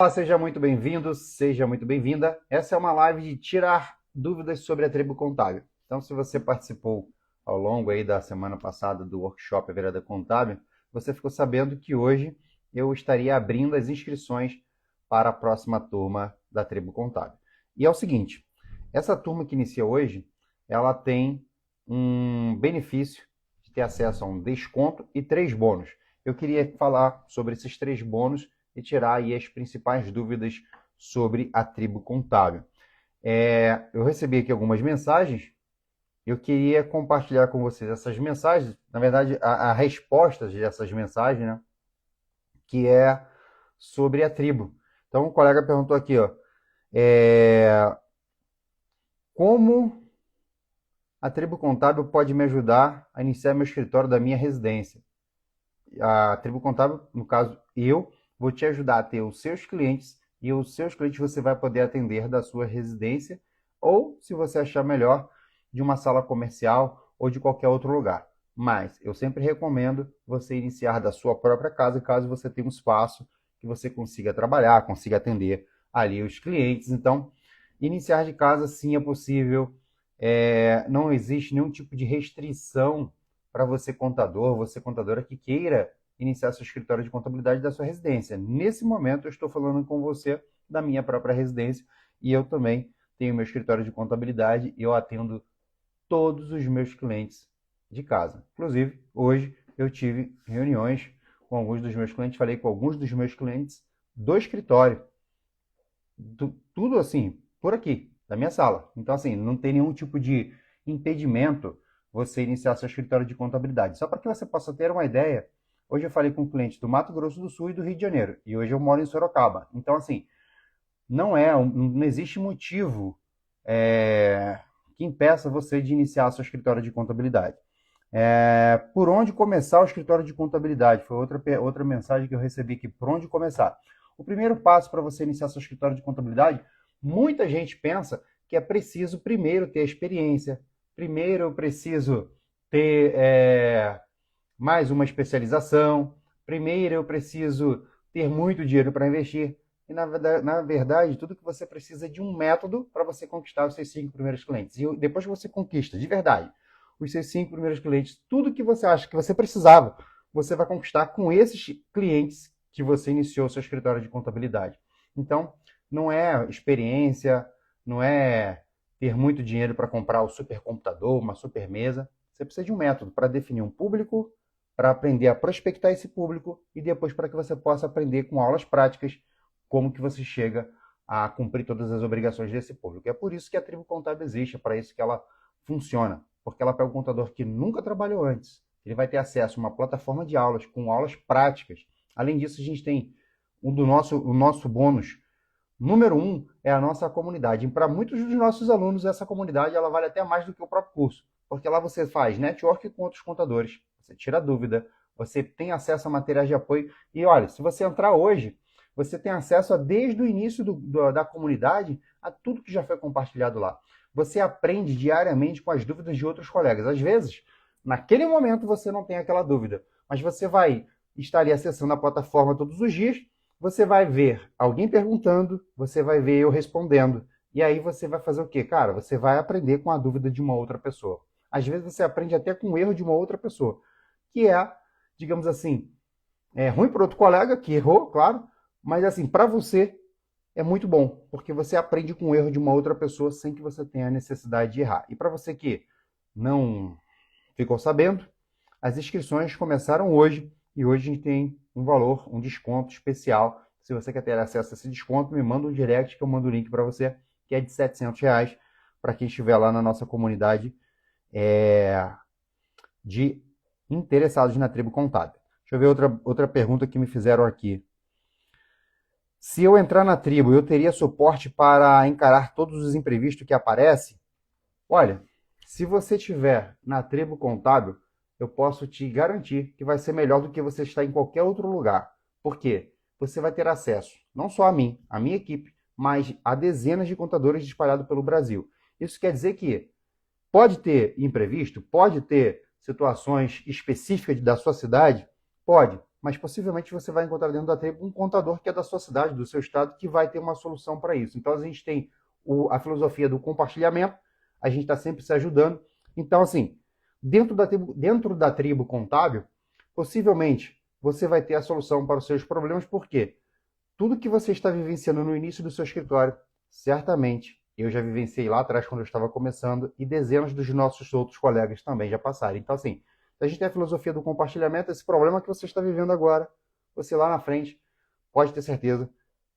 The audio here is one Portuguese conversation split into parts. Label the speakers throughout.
Speaker 1: Olá, seja muito bem-vindo, seja muito bem-vinda. Essa é uma live de tirar dúvidas sobre a tribo contábil. Então, se você participou ao longo aí da semana passada do workshop A Virada Contábil, você ficou sabendo que hoje eu estaria abrindo as inscrições para a próxima turma da tribo contábil. E é o seguinte, essa turma que inicia hoje, ela tem um benefício de ter acesso a um desconto e 3 bônus. Eu queria falar sobre esses 3 bônus e tirar aí as principais dúvidas sobre a tribo contábil. Eu recebi aqui algumas mensagens, eu queria compartilhar com vocês essas mensagens, na verdade, a resposta dessas mensagens, né, que é sobre a tribo. Então, o colega perguntou aqui, ó, como a tribo contábil pode me ajudar a iniciar meu escritório da minha residência? A tribo contábil, no caso, eu vou te ajudar a ter os seus clientes e os seus clientes você vai poder atender da sua residência ou, se você achar melhor, de uma sala comercial ou de qualquer outro lugar. Mas eu sempre recomendo você iniciar da sua própria casa, caso você tenha um espaço que você consiga trabalhar, consiga atender ali os clientes. Então, iniciar de casa sim é possível. Não existe nenhum tipo de restrição para você contador, você contadora que queira iniciar seu escritório de contabilidade da sua residência. Nesse momento eu estou falando com você da minha própria residência e eu também tenho meu escritório de contabilidade e eu atendo todos os meus clientes de casa. Inclusive, hoje eu tive reuniões com alguns dos meus clientes, falei com alguns dos meus clientes do escritório. Tudo assim, por aqui, da minha sala. Então, assim, não tem nenhum tipo de impedimento você iniciar seu escritório de contabilidade. Só para que você possa ter uma ideia, hoje eu falei com clientes do Mato Grosso do Sul e do Rio de Janeiro, e hoje eu moro em Sorocaba. Então, assim, não existe motivo que impeça você de iniciar seu escritório de contabilidade. Por onde começar o escritório de contabilidade? Foi outra mensagem que eu recebi aqui. Por onde começar? O primeiro passo para você iniciar seu escritório de contabilidade, muita gente pensa que é preciso primeiro ter experiência, primeiro eu preciso ter mais uma especialização, primeiro eu preciso ter muito dinheiro para investir. E na verdade, tudo que você precisa é de um método para você conquistar os seus 5 primeiros clientes. E depois que você conquista, de verdade, os seus 5 primeiros clientes, tudo que você acha que você precisava, você vai conquistar com esses clientes que você iniciou seu escritório de contabilidade. Então, não é experiência, não é ter muito dinheiro para comprar o supercomputador, uma super mesa. Você precisa de um método para definir um público, para aprender a prospectar esse público e depois para que você possa aprender com aulas práticas como que você chega a cumprir todas as obrigações desse público. É por isso que a tribo contábil existe, é para isso que ela funciona, porque ela pega um contador que nunca trabalhou antes, ele vai ter acesso a uma plataforma de aulas com aulas práticas. Além disso, a gente tem o nosso bônus número 1 é a nossa comunidade. E para muitos dos nossos alunos, essa comunidade ela vale até mais do que o próprio curso, porque lá você faz network com outros contadores, você tira dúvida, você tem acesso a materiais de apoio. E olha, se você entrar hoje, você tem acesso desde o início da comunidade a tudo que já foi compartilhado lá. Você aprende diariamente com as dúvidas de outros colegas. Às vezes, naquele momento você não tem aquela dúvida, mas você vai estar ali acessando a plataforma todos os dias, você vai ver alguém perguntando, você vai ver eu respondendo. E aí você vai fazer o quê? Cara, você vai aprender com a dúvida de uma outra pessoa. Às vezes você aprende até com o erro de uma outra pessoa, que digamos assim, ruim para outro colega que errou, claro, mas assim, para você é muito bom, porque você aprende com o erro de uma outra pessoa sem que você tenha a necessidade de errar. E para você que não ficou sabendo, as inscrições começaram hoje e hoje a gente tem um valor, um desconto especial. Se você quer ter acesso a esse desconto, me manda um direct que eu mando o link para você, que é de R$ 700 para quem estiver lá na nossa comunidade de interessados na tribo contábil. Deixa eu ver outra pergunta que me fizeram aqui. Se eu entrar na tribo, eu teria suporte para encarar todos os imprevistos que aparecem? Olha, se você estiver na tribo contábil, eu posso te garantir que vai ser melhor do que você estar em qualquer outro lugar. Por quê? Você vai ter acesso não só a mim, a minha equipe, mas a dezenas de contadores espalhados pelo Brasil. Isso quer dizer que pode ter imprevisto, pode ter situações específicas da sua cidade? Pode, mas possivelmente você vai encontrar dentro da tribo um contador que é da sua cidade, do seu estado, que vai ter uma solução para isso. Então, a gente tem a filosofia do compartilhamento, a gente está sempre se ajudando. Então, assim, dentro da tribo contábil, possivelmente você vai ter a solução para os seus problemas, porque tudo que você está vivenciando no início do seu escritório, certamente eu já vivenciei lá atrás quando eu estava começando e dezenas dos nossos outros colegas também já passaram. Então, assim, a gente tem a filosofia do compartilhamento, esse problema que você está vivendo agora, você lá na frente, pode ter certeza,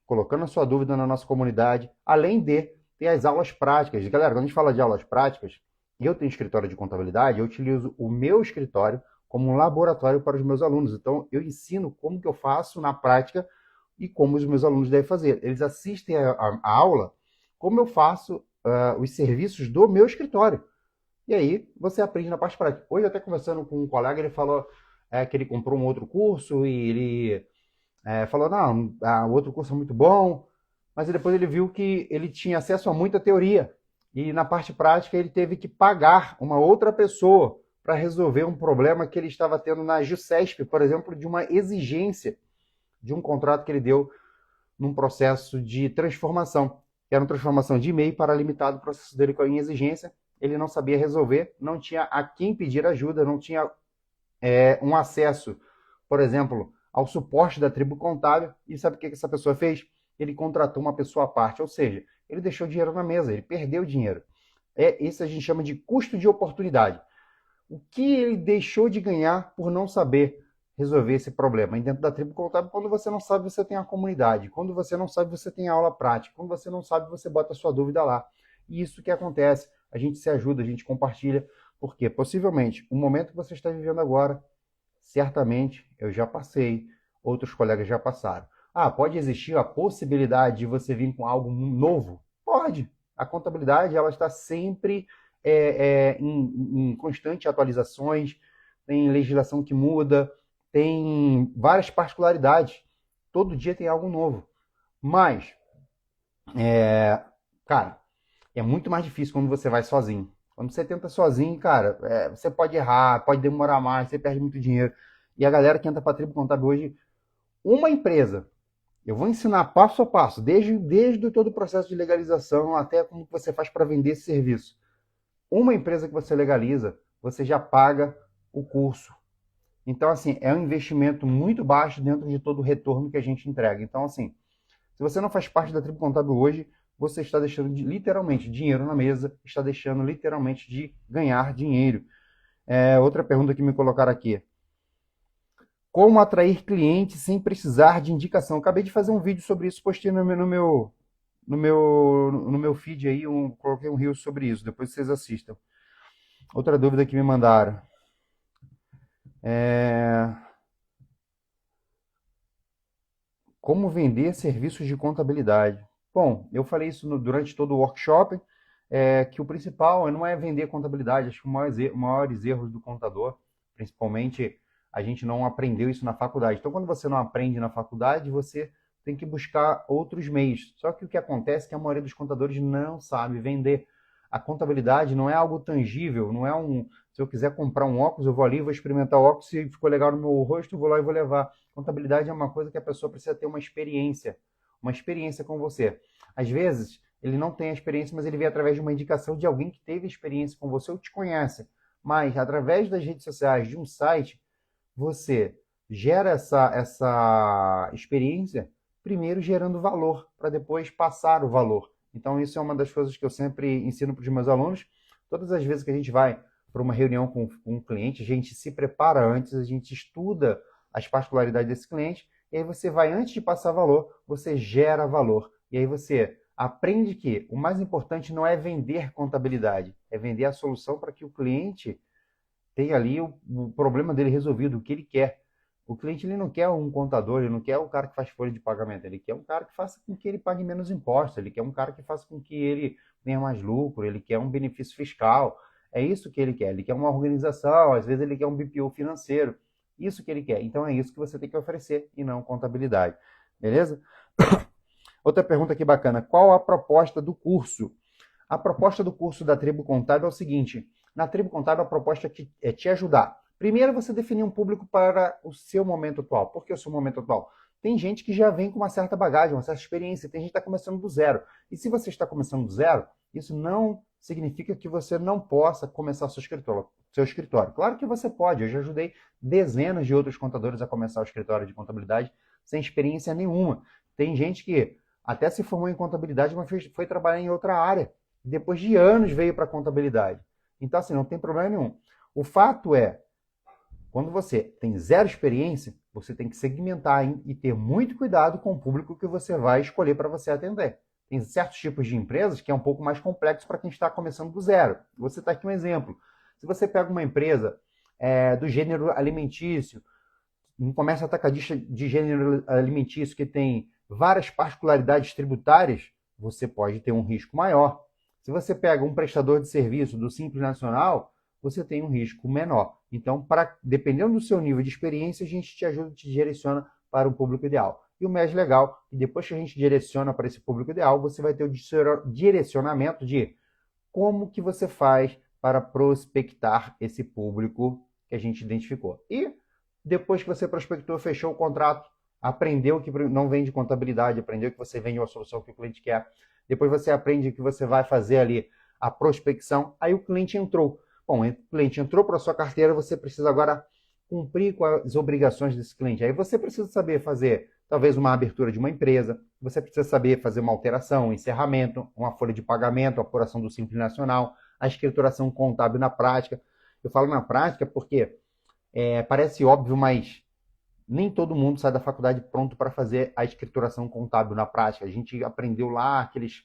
Speaker 1: colocando a sua dúvida na nossa comunidade, além de ter as aulas práticas. Galera, quando a gente fala de aulas práticas, eu tenho escritório de contabilidade, eu utilizo o meu escritório como um laboratório para os meus alunos. Então, eu ensino como que eu faço na prática e como os meus alunos devem fazer. Eles assistem a aula como eu faço os serviços do meu escritório. E aí você aprende na parte prática. Hoje, até conversando com um colega, ele falou que ele comprou um outro curso e ele falou, não, o outro curso é muito bom, mas depois ele viu que ele tinha acesso a muita teoria. E na parte prática ele teve que pagar uma outra pessoa para resolver um problema que ele estava tendo na Jusesp, por exemplo, de uma exigência de um contrato que ele deu num processo de transformação. Era uma transformação de e-mail para limitado, o processo dele em exigência. Ele não sabia resolver, não tinha a quem pedir ajuda, não tinha um acesso, por exemplo, ao suporte da tribo contábil. E sabe o que essa pessoa fez? Ele contratou uma pessoa à parte, ou seja, ele deixou dinheiro na mesa, ele perdeu dinheiro. Isso a gente chama de custo de oportunidade. O que ele deixou de ganhar por não saber resolver esse problema? E dentro da tribo contábil, quando você não sabe, você tem a comunidade. Quando você não sabe, você tem a aula prática. Quando você não sabe, você bota a sua dúvida lá. E isso que acontece. A gente se ajuda, a gente compartilha, porque possivelmente o momento que você está vivendo agora, certamente eu já passei, outros colegas já passaram. Pode existir a possibilidade de você vir com algo novo? Pode. A contabilidade ela está sempre em constante atualizações, tem legislação que muda, tem várias particularidades. Todo dia tem algo novo. Mas, cara, é muito mais difícil quando você vai sozinho. Quando você tenta sozinho, cara, você pode errar, pode demorar mais, você perde muito dinheiro. E a galera que entra para a tribo contábil hoje, uma empresa, eu vou ensinar passo a passo, desde todo o processo de legalização até como você faz para vender esse serviço. Uma empresa que você legaliza, você já paga o curso. Então, assim, é um investimento muito baixo dentro de todo o retorno que a gente entrega. Então, assim, se você não faz parte da tribo contábil hoje, você está deixando literalmente dinheiro na mesa, está deixando literalmente de ganhar dinheiro. Outra pergunta que me colocaram aqui. Como atrair clientes sem precisar de indicação? Acabei de fazer um vídeo sobre isso, postei no meu feed aí, coloquei um reel sobre isso, depois vocês assistam. Outra dúvida que me mandaram. Como vender serviços de contabilidade? Bom, eu falei isso durante todo o workshop, que o principal não é vender contabilidade. Acho que os maiores erros do contador, principalmente, a gente não aprendeu isso na faculdade. Então, quando você não aprende na faculdade, você tem que buscar outros meios. Só que o que acontece é que a maioria dos contadores não sabe vender. A contabilidade não é algo tangível, não é se eu quiser comprar um óculos, eu vou ali, vou experimentar o óculos, se ficou legal no meu rosto, eu vou lá e vou levar. Contabilidade é uma coisa que a pessoa precisa ter uma experiência com você. Às vezes, ele não tem a experiência, mas ele vem através de uma indicação de alguém que teve experiência com você ou te conhece. Mas, através das redes sociais, de um site, você gera essa experiência, primeiro gerando valor, para depois passar o valor. Então, isso é uma das coisas que eu sempre ensino para os meus alunos. Todas as vezes que a gente vai para uma reunião com um cliente, a gente se prepara antes, a gente estuda as particularidades desse cliente, e aí você vai, antes de passar valor, você gera valor. E aí você aprende que o mais importante não é vender contabilidade, é vender a solução para que o cliente tenha ali o problema dele resolvido, o que ele quer. O cliente ele não quer um contador, ele não quer um cara que faz folha de pagamento, ele quer um cara que faça com que ele pague menos impostos, ele quer um cara que faça com que ele tenha mais lucro, ele quer um benefício fiscal. É isso que ele quer uma organização, às vezes ele quer um BPO financeiro. Isso que ele quer. Então é isso que você tem que oferecer e não contabilidade. Beleza? Outra pergunta aqui bacana. Qual a proposta do curso? A proposta do curso da Tribo Contábil é o seguinte. Na Tribo Contábil a proposta é te ajudar Primeiro, você definir um público para o seu momento atual. Por que o seu momento atual? Tem gente que já vem com uma certa bagagem, uma certa experiência, tem gente que está começando do zero. E se você está começando do zero, isso não significa que você não possa começar seu escritório. Claro que você pode, eu já ajudei dezenas de outros contadores a começar o escritório de contabilidade sem experiência nenhuma. Tem gente que até se formou em contabilidade, mas foi trabalhar em outra área. Depois de anos veio para a contabilidade. Então, assim, não tem problema nenhum. O fato é, quando você tem zero experiência, você tem que segmentar e ter muito cuidado com o público que você vai escolher para você atender. Tem certos tipos de empresas que é um pouco mais complexo para quem está começando do zero. Vou citar aqui um exemplo. Se você pega uma empresa do gênero alimentício, um comércio atacadista de gênero alimentício que tem várias particularidades tributárias, você pode ter um risco maior. Se você pega um prestador de serviço do Simples Nacional, você tem um risco menor. Então, dependendo do seu nível de experiência, a gente te ajuda, te direciona para o público ideal. E o mais legal, que depois que a gente direciona para esse público ideal, você vai ter o direcionamento de como que você faz para prospectar esse público que a gente identificou. E depois que você prospectou, fechou o contrato, aprendeu que não vende contabilidade, aprendeu que você vende uma solução que o cliente quer, depois você aprende que você vai fazer ali a prospecção, aí o cliente entrou. Bom, o cliente entrou para a sua carteira, você precisa agora cumprir com as obrigações desse cliente. Aí você precisa saber fazer, talvez, uma abertura de uma empresa, você precisa saber fazer uma alteração, um encerramento, uma folha de pagamento, a apuração do Simples Nacional, a escrituração contábil na prática. Eu falo na prática porque parece óbvio, mas nem todo mundo sai da faculdade pronto para fazer a escrituração contábil na prática. A gente aprendeu lá aqueles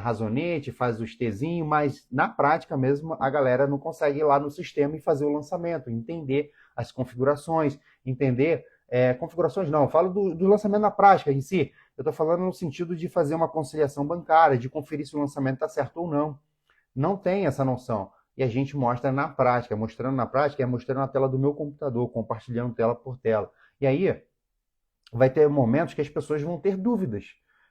Speaker 1: razonete, faz os Tzinho, mas na prática mesmo a galera não consegue ir lá no sistema e fazer o lançamento, entender as configurações, entender configurações não, eu falo do lançamento na prática em si. Eu estou falando no sentido de fazer uma conciliação bancária, de conferir se o lançamento está certo ou não. Não tem essa noção. E a gente mostra na prática. Mostrando na prática é mostrando na tela do meu computador, compartilhando tela por tela. E aí vai ter momentos que as pessoas vão ter dúvidas.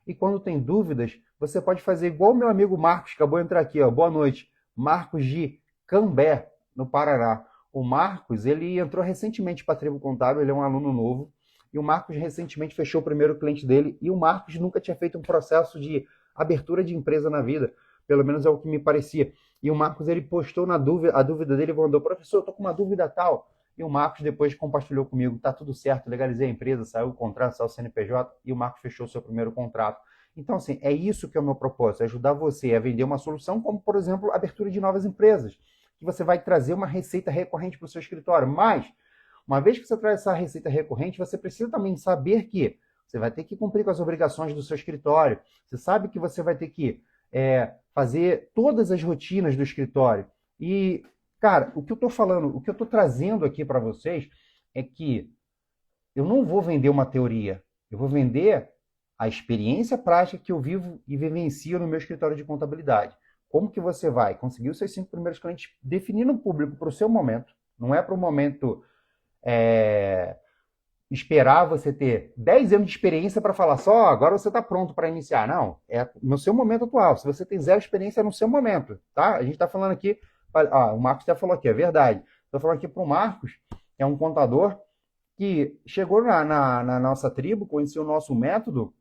Speaker 1: E quando tem dúvidas, você pode fazer igual o meu amigo Marcos, que acabou de entrar aqui. Ó. Boa noite. Marcos de Cambé, no Paraná. O Marcos, ele entrou recentemente para a Tribo Contábil, ele é um aluno novo. E o Marcos recentemente fechou o primeiro cliente dele. E o Marcos nunca tinha feito um processo de abertura de empresa na vida. Pelo menos é o que me parecia. E o Marcos, ele postou a dúvida dele, mandou, professor, eu tô com uma dúvida tal. E o Marcos depois compartilhou comigo, tá tudo certo, legalizei a empresa, saiu o contrato, saiu o CNPJ, e o Marcos fechou o seu primeiro contrato. Então, assim, é isso que é o meu propósito, é ajudar você a vender uma solução, como, por exemplo, a abertura de novas empresas, que você vai trazer uma receita recorrente para o seu escritório. Mas, uma vez que você traz essa receita recorrente, você precisa também saber que você vai ter que cumprir com as obrigações do seu escritório, você sabe que você vai ter que fazer todas as rotinas do escritório. E, cara, o que eu estou falando, o que eu estou trazendo aqui para vocês é que eu não vou vender uma teoria, eu vou vender a experiência prática que eu vivo e vivencio no meu escritório de contabilidade. Como que você vai conseguir os seus 5 primeiros clientes definindo o público para o seu momento, não é para o momento esperar você ter 10 anos de experiência para falar só, agora você está pronto para iniciar. Não, é no seu momento atual. Se você tem zero experiência, é no seu momento, tá? A gente está falando aqui, o Marcos até falou aqui, é verdade. Estou falando aqui para o Marcos, é um contador que chegou na nossa tribo, conheceu o nosso método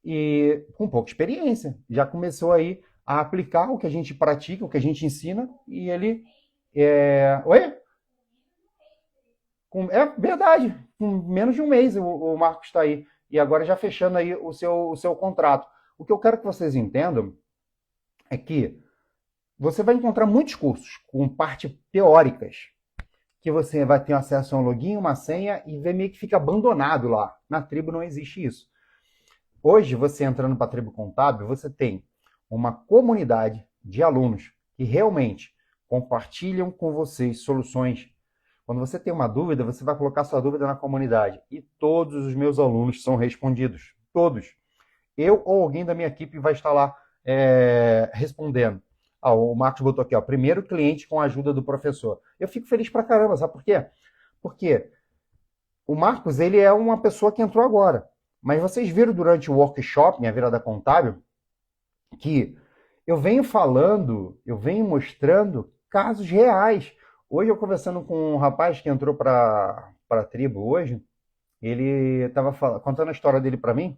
Speaker 1: e com pouca experiência. Já começou aí a aplicar o que a gente pratica, o que a gente ensina e ele... Oi? É verdade, com menos de um mês o Marcos está aí. E agora já fechando aí o seu contrato. O que eu quero que vocês entendam é que você vai encontrar muitos cursos com parte teóricas, que você vai ter acesso a um login, uma senha e meio que fica abandonado lá. Na tribo não existe isso. Hoje, você entrando para a tribo contábil, você tem uma comunidade de alunos que realmente compartilham com vocês soluções. Quando você tem uma dúvida, você vai colocar sua dúvida na comunidade. E todos os meus alunos são respondidos. Todos. Eu ou alguém da minha equipe vai estar lá respondendo. O Marcos botou aqui, primeiro cliente com a ajuda do professor. Eu fico feliz pra caramba, sabe por quê? Porque o Marcos, ele é uma pessoa que entrou agora. Mas vocês viram durante o workshop, minha virada contábil, que eu venho falando, eu venho mostrando casos reais. Hoje eu conversando com um rapaz que entrou para a tribo hoje, ele estava contando a história dele para mim,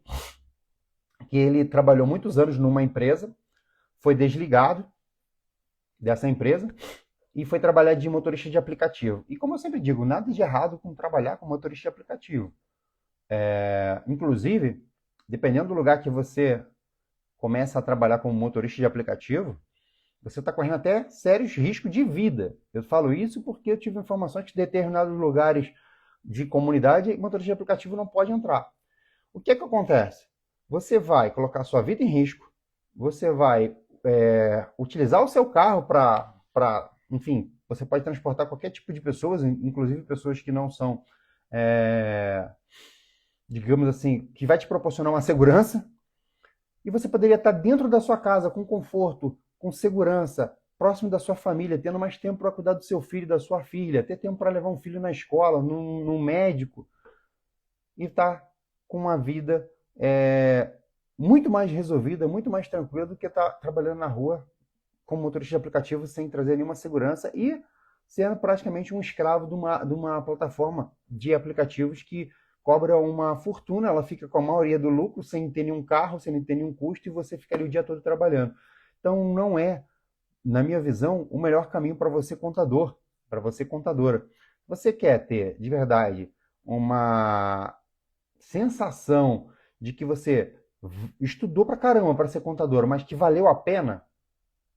Speaker 1: que ele trabalhou muitos anos numa empresa, foi desligado dessa empresa e foi trabalhar de motorista de aplicativo. E como eu sempre digo, nada de errado com trabalhar com motorista de aplicativo. Inclusive, dependendo do lugar que você começa a trabalhar como motorista de aplicativo, você está correndo até sérios riscos de vida. Eu falo isso porque eu tive informações que em determinados lugares de comunidade, motorista de aplicativo não pode entrar. O que é que acontece? Você vai colocar sua vida em risco, você vai utilizar o seu carro enfim, você pode transportar qualquer tipo de pessoas, inclusive pessoas que não são, digamos assim, que vai te proporcionar uma segurança, e você poderia estar dentro da sua casa, com conforto, com segurança, próximo da sua família, tendo mais tempo para cuidar do seu filho, da sua filha, ter tempo para levar um filho na escola, num médico, e estar com uma vida muito mais resolvida, muito mais tranquila do que estar trabalhando na rua como motorista de aplicativo sem trazer nenhuma segurança e sendo praticamente um escravo de uma plataforma de aplicativos que cobra uma fortuna, ela fica com a maioria do lucro sem ter nenhum carro, sem ter nenhum custo e você fica ali o dia todo trabalhando. Então não é, na minha visão, o melhor caminho para você contador, para você contadora. Você quer ter, de verdade, uma sensação de que você estudou pra caramba para ser contador, mas que valeu a pena,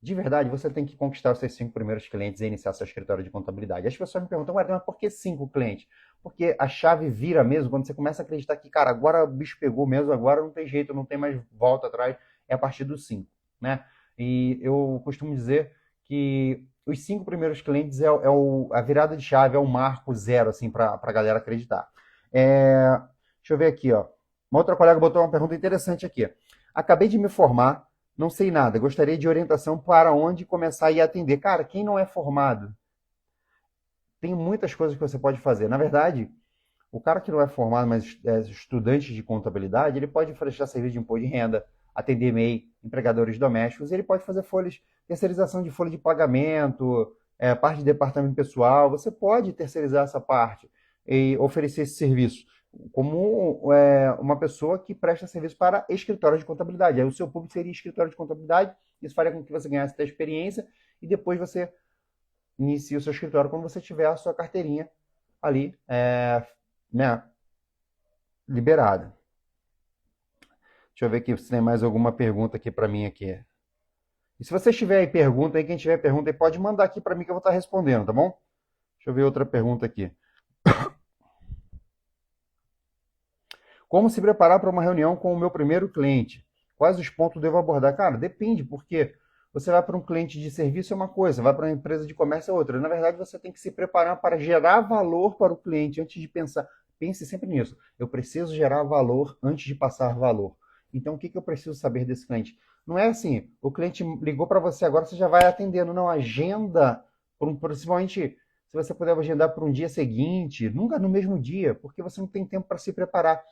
Speaker 1: de verdade, você tem que conquistar os seus 5 primeiros clientes e iniciar seu escritório de contabilidade. As pessoas me perguntam, mas por que 5 clientes? Porque a chave vira mesmo quando você começa a acreditar que, cara, agora o bicho pegou mesmo, agora não tem jeito, não tem mais volta atrás, é a partir dos 5, né? E eu costumo dizer que os 5 primeiros clientes a virada de chave, é o marco zero, assim, para a galera acreditar. Deixa eu ver aqui, ó. Uma outra colega botou uma pergunta interessante aqui. Acabei de me formar, não sei nada, gostaria de orientação para onde começar a ir atender. Cara, quem não é formado, tem muitas coisas que você pode fazer. Na verdade, o cara que não é formado, mas é estudante de contabilidade, ele pode prestar serviço de imposto de renda, atender MEI, empregadores domésticos, ele pode fazer folhas, terceirização de folha de pagamento, parte de departamento pessoal, você pode terceirizar essa parte e oferecer esse serviço como uma pessoa que presta serviço para escritório de contabilidade. Aí o seu público seria escritório de contabilidade, isso faria com que você ganhasse da experiência e depois você inicie o seu escritório quando você tiver a sua carteirinha ali, né, liberada. Deixa eu ver aqui se tem mais alguma pergunta aqui para mim aqui. E se você tiver aí pergunta, aí quem tiver pergunta aí pode mandar aqui para mim que eu vou estar respondendo, tá bom? Deixa eu ver outra pergunta aqui. Como se preparar para uma reunião com o meu primeiro cliente? Quais os pontos devo abordar? Cara, depende, porque você vai para um cliente de serviço é uma coisa, vai para uma empresa de comércio é outra. Na verdade, você tem que se preparar para gerar valor para o cliente antes de pensar. Pense sempre nisso. Eu preciso gerar valor antes de passar valor. Então, o que eu preciso saber desse cliente? Não é assim, o cliente ligou para você agora, você já vai atendendo. Não, agenda, principalmente se você puder agendar para um dia seguinte, nunca no mesmo dia, porque você não tem tempo para se preparar.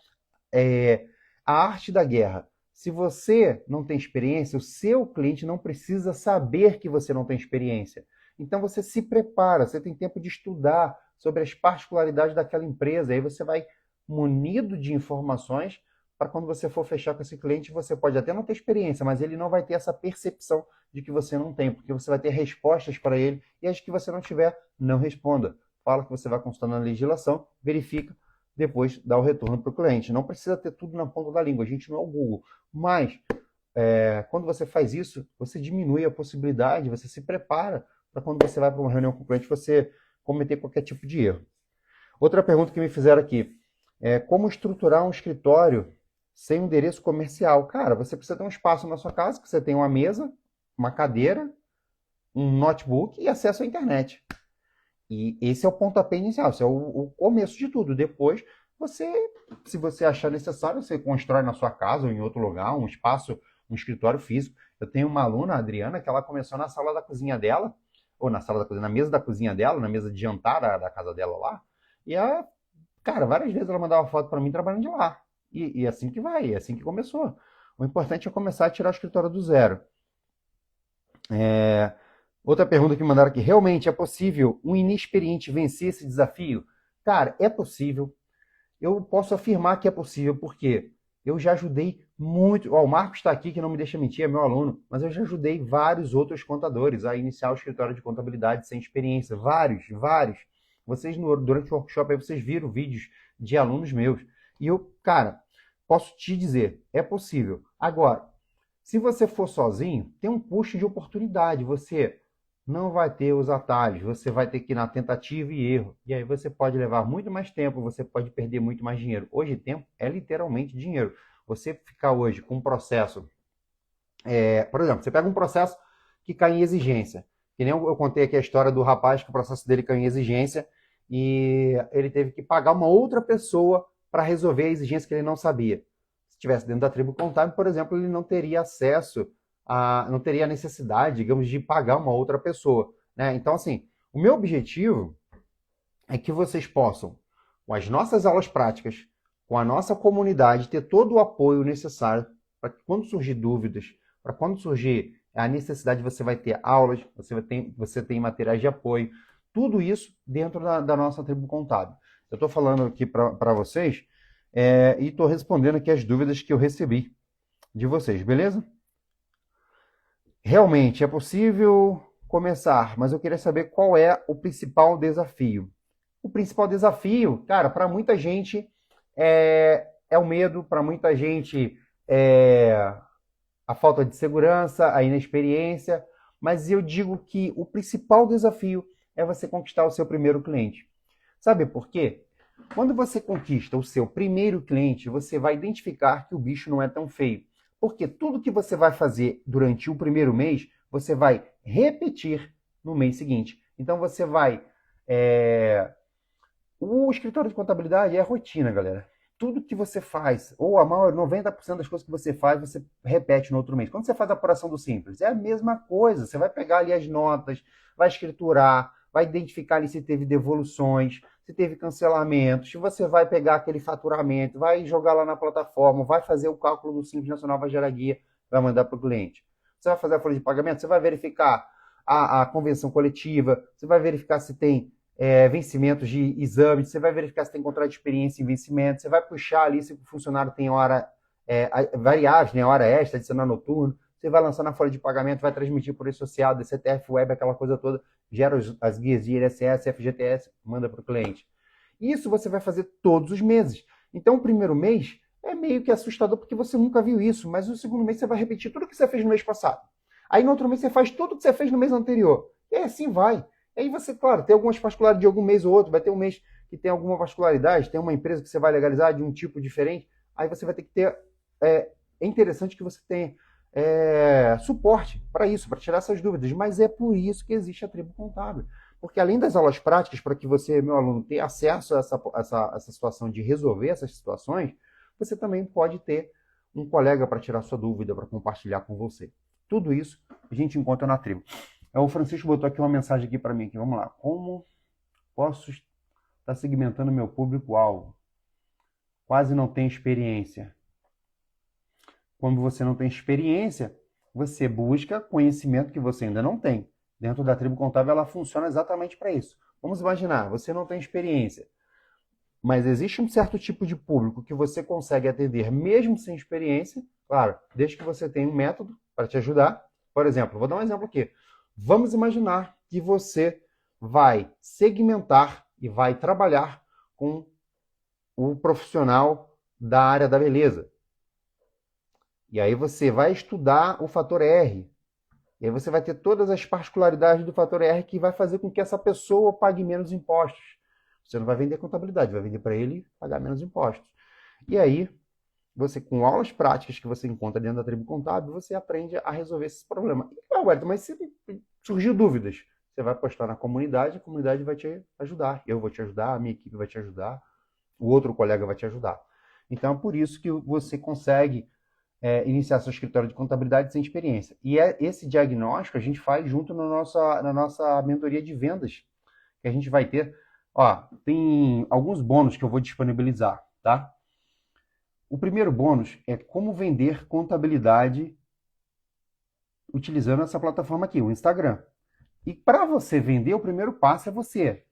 Speaker 1: A arte da guerra. Se você não tem experiência, o seu cliente não precisa saber que você não tem experiência. Então você se prepara, você tem tempo de estudar sobre as particularidades daquela empresa. Aí você vai munido de informações para quando você for fechar com esse cliente, você pode até não ter experiência, mas ele não vai ter essa percepção de que você não tem, porque você vai ter respostas para ele e as que você não tiver, não responda. Fala que você vai consultando a legislação, verifica, depois dá o retorno para o cliente. Não precisa ter tudo na ponta da língua, a gente não é o Google. Mas, quando você faz isso, você diminui a possibilidade, você se prepara para quando você vai para uma reunião com o cliente, você cometer qualquer tipo de erro. Outra pergunta que me fizeram aqui é como estruturar um escritório sem um endereço comercial? Cara, você precisa ter um espaço na sua casa, que você tem uma mesa, uma cadeira, um notebook e acesso à internet. E esse é o pontapé inicial, esse é o começo de tudo. Depois, se você achar necessário, você constrói na sua casa ou em outro lugar um espaço, um escritório físico. Eu tenho uma aluna, a Adriana, que ela começou na sala da cozinha dela, ou na sala da cozinha, na mesa da cozinha dela, na mesa de jantar da casa dela lá. E cara, várias vezes ela mandava foto para mim trabalhando de lá. E assim que vai, é assim que começou. O importante é começar a tirar o escritório do zero. Outra pergunta que mandaram aqui. Realmente é possível um inexperiente vencer esse desafio? Cara, é possível. Eu posso afirmar que é possível, porque eu já ajudei muito. Ó, o Marcos está aqui, que não me deixa mentir, é meu aluno, mas eu já ajudei vários outros contadores a iniciar o escritório de contabilidade sem experiência. Vários, vários. Vocês, durante o workshop, aí vocês viram vídeos de alunos meus. E eu, cara, posso te dizer, é possível. Agora, se você for sozinho, tem um custo de oportunidade. Você não vai ter os atalhos, você vai ter que ir na tentativa e erro. E aí você pode levar muito mais tempo, você pode perder muito mais dinheiro. Hoje, tempo é literalmente dinheiro. Você ficar hoje com um processo, por exemplo, você pega um processo que cai em exigência. Que nem eu contei aqui a história do rapaz que o processo dele caiu em exigência e ele teve que pagar uma outra pessoa para resolver a exigência que ele não sabia. Se estivesse dentro da tribo contábil, por exemplo, ele não teria acesso não teria a necessidade, digamos, de pagar uma outra pessoa, né? Então, assim, o meu objetivo é que vocês possam, com as nossas aulas práticas, com a nossa comunidade, ter todo o apoio necessário para que quando surgir dúvidas, para quando surgir a necessidade, você vai ter aulas, você tem materiais de apoio, tudo isso dentro da nossa tribo contábil. Eu estou falando aqui para vocês e estou respondendo aqui as dúvidas que eu recebi de vocês, beleza? Realmente é possível começar, mas eu queria saber qual é o principal desafio. O principal desafio, cara, para muita gente é o medo, para muita gente é a falta de segurança, a inexperiência, mas eu digo que o principal desafio é você conquistar o seu primeiro cliente. Sabe por quê? Quando você conquista o seu primeiro cliente, você vai identificar que o bicho não é tão feio. Porque tudo que você vai fazer durante o primeiro mês, você vai repetir no mês seguinte. Então você vai. O escritório de contabilidade é rotina, galera. Tudo que você faz, ou a maior 90% das coisas que você faz, você repete no outro mês. Quando você faz a apuração do simples, é a mesma coisa. Você vai pegar ali as notas, vai escriturar, vai identificar ali se teve devoluções, se teve cancelamentos, se você vai pegar aquele faturamento, vai jogar lá na plataforma, vai fazer o cálculo do Simples Nacional, vai gerar guia, vai mandar para o cliente. Você vai fazer a folha de pagamento, você vai verificar a convenção coletiva, você vai verificar se tem vencimentos de exames, você vai verificar se tem contrato de experiência em vencimento, você vai puxar ali se o funcionário tem hora variáveis, né, hora extra, adicionar noturno, você vai lançar na folha de pagamento, vai transmitir por rede social, DCTF, web, aquela coisa toda, gera as guias de INSS, FGTS, manda para o cliente. Isso você vai fazer todos os meses. Então, o primeiro mês é meio que assustador porque você nunca viu isso, mas no segundo mês você vai repetir tudo que você fez no mês passado. Aí no outro mês você faz tudo que você fez no mês anterior. E assim vai. E aí você, claro, tem algumas particularidades de algum mês ou outro, vai ter um mês que tem alguma particularidade, tem uma empresa que você vai legalizar de um tipo diferente, aí você vai ter que ter. É interessante que você tenha suporte para isso, para tirar essas dúvidas, mas é por isso que existe a tribo contábil. Porque além das aulas práticas, para que você, meu aluno, tenha acesso a essa situação de resolver essas situações, você também pode ter um colega para tirar sua dúvida, para compartilhar com você. Tudo isso a gente encontra na tribo. O Francisco botou aqui uma mensagem aqui para mim. Aqui. Vamos lá. Como posso estar segmentando meu público-alvo? Quase não tenho experiência. Quando você não tem experiência, você busca conhecimento que você ainda não tem. Dentro da tribo contábil, ela funciona exatamente para isso. Vamos imaginar, você não tem experiência, mas existe um certo tipo de público que você consegue atender mesmo sem experiência, claro, desde que você tenha um método para te ajudar. Por exemplo, vou dar um exemplo aqui. Vamos imaginar que você vai segmentar e vai trabalhar com o profissional da área da beleza. E aí você vai estudar o fator R. E aí você vai ter todas as particularidades do fator R que vai fazer com que essa pessoa pague menos impostos. Você não vai vender contabilidade, vai vender para ele pagar menos impostos. E aí, você com aulas práticas que você encontra dentro da tribo contábil, você aprende a resolver esse problema. E, Alberto, mas se surgir dúvidas, você vai postar na comunidade, a comunidade vai te ajudar. Eu vou te ajudar, a minha equipe vai te ajudar, o outro colega vai te ajudar. Então, é por isso que você consegue iniciar seu escritório de contabilidade sem experiência. E esse diagnóstico a gente faz junto na nossa mentoria de vendas, que a gente vai ter. Ó, tem alguns bônus que eu vou disponibilizar, tá? O primeiro bônus é como vender contabilidade utilizando essa plataforma aqui, o Instagram. E para você vender, o primeiro passo é você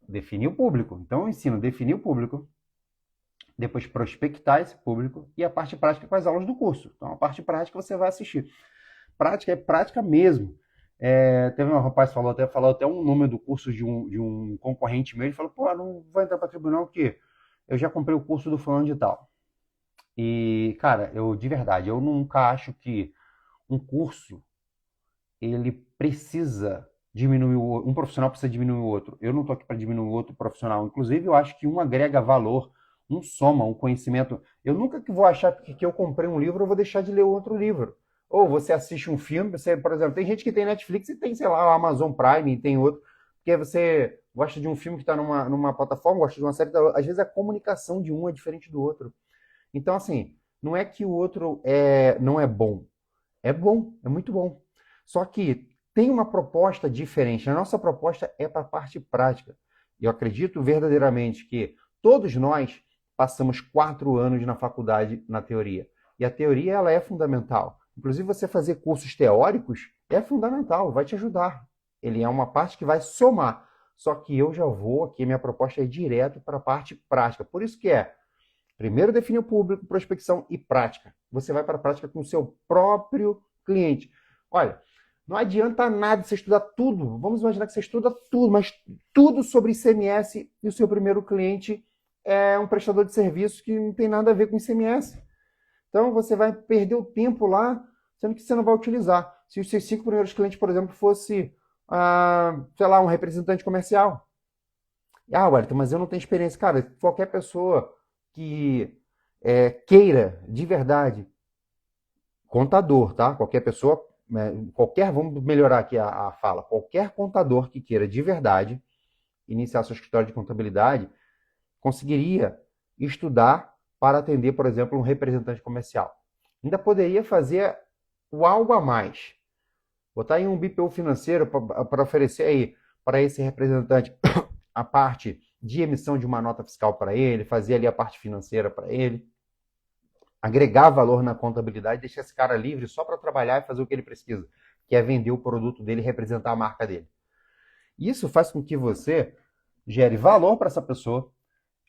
Speaker 1: definir o público. Então eu ensino a definir o público, depois prospectar esse público e a parte prática com as aulas do curso. Então a parte prática você vai assistir. Prática é prática mesmo. Teve um rapaz que falou até um número do curso de um concorrente meu. Ele falou: pô, não vou entrar para tribunal porque eu já comprei o curso do fulano de tal. E, cara, eu de verdade, eu nunca acho que um curso ele precisa diminuir um profissional precisa diminuir o outro. Eu não estou aqui para diminuir o outro profissional. Inclusive, eu acho que um agrega valor, um soma, um conhecimento. Eu nunca que vou achar que eu comprei um livro, eu vou deixar de ler outro livro. Ou você assiste um filme, você, por exemplo, tem gente que tem Netflix e tem, sei lá, o Amazon Prime e tem outro, porque você gosta de um filme que está numa plataforma, gosta de uma série, às vezes a comunicação de um é diferente do outro. Então, assim, não é que o outro não é bom. É bom, é muito bom. Só que tem uma proposta diferente. A nossa proposta é para a parte prática. E eu acredito verdadeiramente que todos nós passamos 4 anos na faculdade na teoria. E a teoria ela é fundamental. Inclusive, você fazer cursos teóricos é fundamental, vai te ajudar. Ele é uma parte que vai somar. Só que eu já vou aqui, minha proposta é direto para a parte prática. Por isso que primeiro definir o público, prospecção e prática. Você vai para a prática com o seu próprio cliente. Olha, não adianta nada você estudar tudo. Vamos imaginar que você estuda tudo, mas tudo sobre ICMS e o seu primeiro cliente é um prestador de serviço que não tem nada a ver com ICMS. Então você vai perder o tempo lá, sendo que você não vai utilizar. Se os seus 5 primeiros clientes, por exemplo, fosse, sei lá, um representante comercial. Wellington, mas eu não tenho experiência. Cara, qualquer pessoa que queira de verdade, contador, tá? Qualquer pessoa, vamos melhorar aqui a fala, qualquer contador que queira de verdade iniciar seu escritório de contabilidade conseguiria estudar para atender, por exemplo, um representante comercial. Ainda poderia fazer o algo a mais. Botar aí um BPO financeiro para oferecer aí para esse representante a parte de emissão de uma nota fiscal para ele, fazer ali a parte financeira para ele, agregar valor na contabilidade, deixar esse cara livre só para trabalhar e fazer o que ele precisa, que é vender o produto dele e representar a marca dele. Isso faz com que você gere valor para essa pessoa.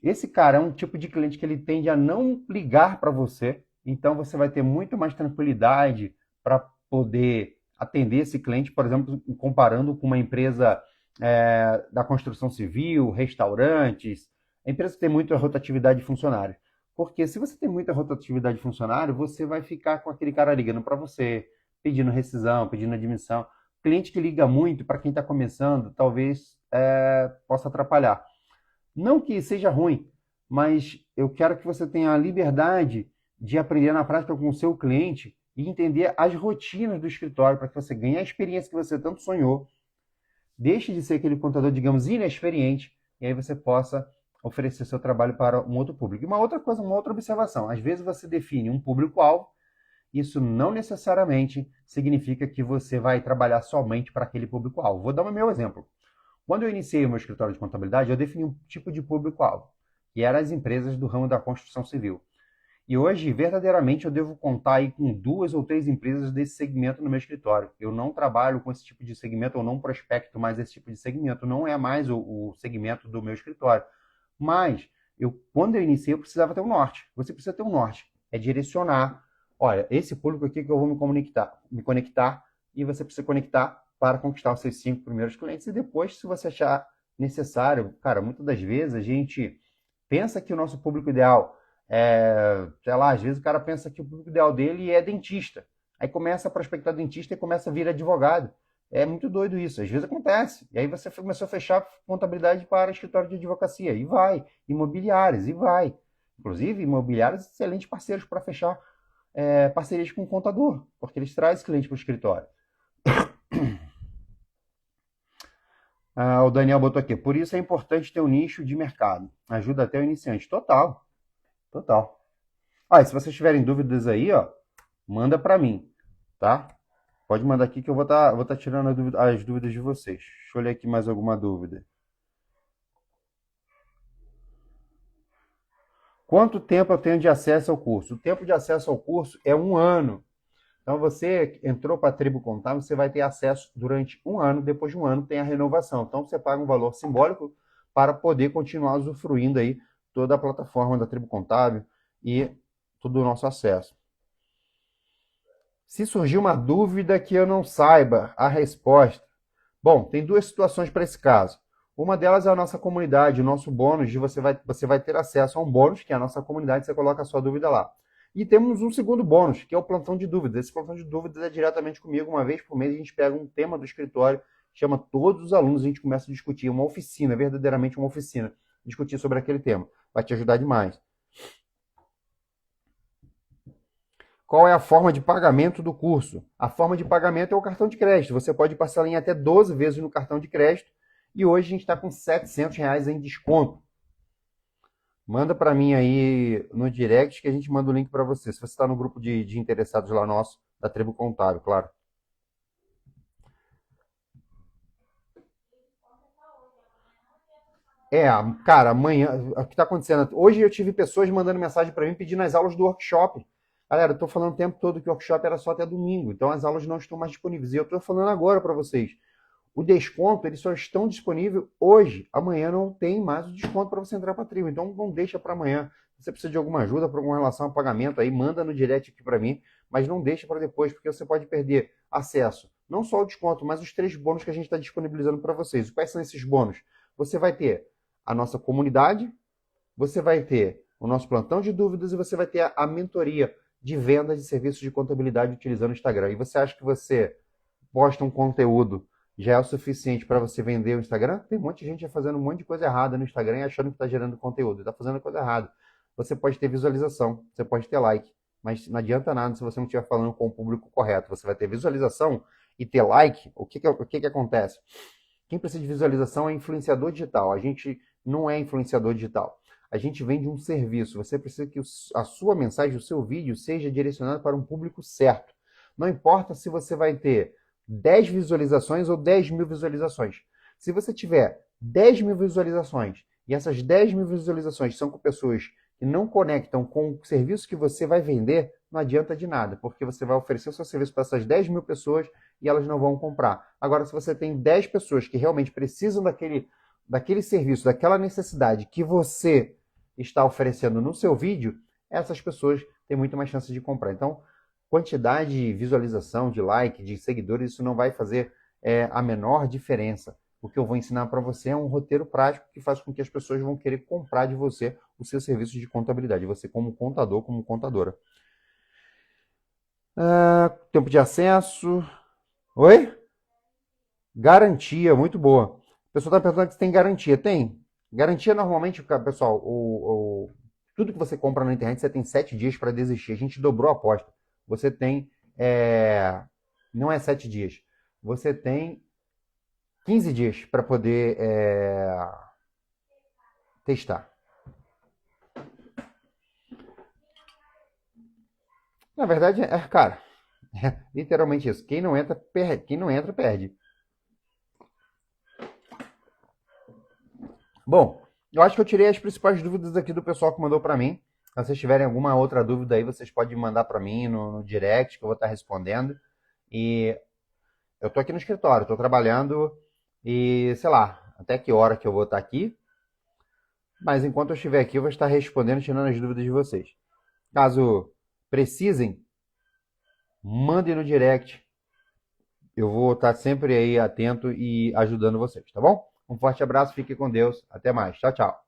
Speaker 1: Esse cara é um tipo de cliente que ele tende a não ligar para você, então você vai ter muito mais tranquilidade para poder atender esse cliente, por exemplo, comparando com uma empresa da construção civil, restaurantes, empresa que tem muita rotatividade de funcionário. Porque se você tem muita rotatividade de funcionário, você vai ficar com aquele cara ligando para você, pedindo rescisão, pedindo admissão. Cliente que liga muito, para quem está começando, talvez possa atrapalhar. Não que seja ruim, mas eu quero que você tenha a liberdade de aprender na prática com o seu cliente e entender as rotinas do escritório para que você ganhe a experiência que você tanto sonhou, deixe de ser aquele contador, digamos, inexperiente, e aí você possa oferecer seu trabalho para um outro público. E uma outra coisa, uma outra observação, às vezes você define um público-alvo, isso não necessariamente significa que você vai trabalhar somente para aquele público-alvo. Vou dar o meu exemplo. Quando eu iniciei o meu escritório de contabilidade, eu defini um tipo de público-alvo, que eram as empresas do ramo da construção civil. E hoje, verdadeiramente, eu devo contar aí com 2 ou 3 empresas desse segmento no meu escritório. Eu não trabalho com esse tipo de segmento, eu não prospecto mais esse tipo de segmento. Não é mais o segmento do meu escritório. Mas, quando eu iniciei, eu precisava ter um norte. Você precisa ter um norte. É direcionar. Olha, esse público aqui que eu vou me conectar e você precisa conectar para conquistar os seus 5 primeiros clientes. E depois, se você achar necessário, cara, muitas das vezes a gente pensa que o nosso público ideal sei lá, às vezes o cara pensa que o público ideal dele é dentista. Aí começa a prospectar dentista e começa a vir advogado. É muito doido isso, às vezes acontece. E aí você começou a fechar contabilidade para escritório de advocacia, e vai. Imobiliários, e vai. Inclusive, imobiliários, excelentes parceiros para fechar parcerias com o contador, porque eles trazem cliente para o escritório. O Daniel botou aqui, por isso é importante ter um nicho de mercado. Ajuda até o iniciante. Total, total. E se vocês tiverem dúvidas aí, ó, manda para mim, tá? Pode mandar aqui que eu vou tá tirando as dúvidas de vocês. Deixa eu olhar aqui mais alguma dúvida. Quanto tempo eu tenho de acesso ao curso? O tempo de acesso ao curso é 1 ano. Então, você entrou para a Tribo Contábil, você vai ter acesso durante um ano. Depois de um ano, tem a renovação. Então, você paga um valor simbólico para poder continuar usufruindo aí toda a plataforma da Tribo Contábil e todo o nosso acesso. Se surgir uma dúvida que eu não saiba a resposta, bom, tem duas situações para esse caso. Uma delas é a nossa comunidade, o nosso bônus, de você vai ter acesso a um bônus, que é a nossa comunidade, você coloca a sua dúvida lá. E temos um segundo bônus, que é o plantão de dúvidas. Esse plantão de dúvidas é diretamente comigo, uma vez por mês a gente pega um tema do escritório, chama todos os alunos, a gente começa a discutir, uma oficina, verdadeiramente uma oficina, discutir sobre aquele tema. Vai te ajudar demais. Qual é a forma de pagamento do curso? A forma de pagamento é o cartão de crédito. Você pode parcelar em até 12 vezes no cartão de crédito. E hoje a gente está com R$ 700 em desconto. Manda para mim aí no direct que a gente manda o link para você. Se você está no grupo de interessados lá nosso, da Tribo Contábil, claro. Cara, amanhã, o que está acontecendo? Hoje eu tive pessoas mandando mensagem para mim pedindo as aulas do workshop. Galera, eu estou falando o tempo todo que o workshop era só até domingo, então as aulas não estão mais disponíveis. E eu estou falando agora para vocês. O desconto, eles só estão disponíveis hoje. Amanhã não tem mais o desconto para você entrar para a tribo. Então não deixa para amanhã. Se você precisa de alguma ajuda para alguma relação a pagamento aí, manda no direct aqui para mim, mas não deixa para depois, porque você pode perder acesso. Não só ao desconto, mas os 3 bônus que a gente está disponibilizando para vocês. Quais são esses bônus? Você vai ter a nossa comunidade, você vai ter o nosso plantão de dúvidas e você vai ter a mentoria de vendas de serviços de contabilidade utilizando o Instagram. E você acha que você posta um conteúdo já é o suficiente para você vender o Instagram? Tem um monte de gente fazendo um monte de coisa errada no Instagram e achando que está gerando conteúdo. Está fazendo coisa errada. Você pode ter visualização, você pode ter like, mas não adianta nada se você não estiver falando com o público correto. Você vai ter visualização e ter like. O que acontece? Quem precisa de visualização é influenciador digital. A gente não é influenciador digital. A gente vende um serviço. Você precisa que a sua mensagem, o seu vídeo, seja direcionado para um público certo. Não importa se você vai ter 10 visualizações ou 10 mil visualizações. Se você tiver 10 mil visualizações e essas 10 mil visualizações são com pessoas que não conectam com o serviço que você vai vender, não adianta de nada, porque você vai oferecer o seu serviço para essas 10 mil pessoas e elas não vão comprar. Agora, se você tem 10 pessoas que realmente precisam daquele serviço, daquela necessidade que você está oferecendo no seu vídeo, essas pessoas têm muito mais chance de comprar. Então, quantidade de visualização, de like, de seguidores, isso não vai fazer a menor diferença. O que eu vou ensinar para você é um roteiro prático que faz com que as pessoas vão querer comprar de você o seu serviço de contabilidade, você como contador, como contadora. Tempo de acesso. Oi? Garantia, muito boa. O pessoal está perguntando se tem garantia. Tem. Garantia normalmente, pessoal, tudo que você compra na internet, você tem 7 dias para desistir. A gente dobrou a aposta. Você tem, não é 7 dias, você tem 15 dias para poder testar. Na verdade, cara, é literalmente isso. Quem não entra, perde. Quem não entra, perde. Bom, eu acho que eu tirei as principais dúvidas aqui do pessoal que mandou para mim. Se vocês tiverem alguma outra dúvida aí, vocês podem mandar para mim no direct, que eu vou estar respondendo. E eu tô aqui no escritório, tô trabalhando e, sei lá, até que hora que eu vou estar aqui. Mas enquanto eu estiver aqui, eu vou estar respondendo, tirando as dúvidas de vocês. Caso precisem, mandem no direct. Eu vou estar sempre aí atento e ajudando vocês, tá bom? Um forte abraço, fique com Deus. Até mais. Tchau, tchau.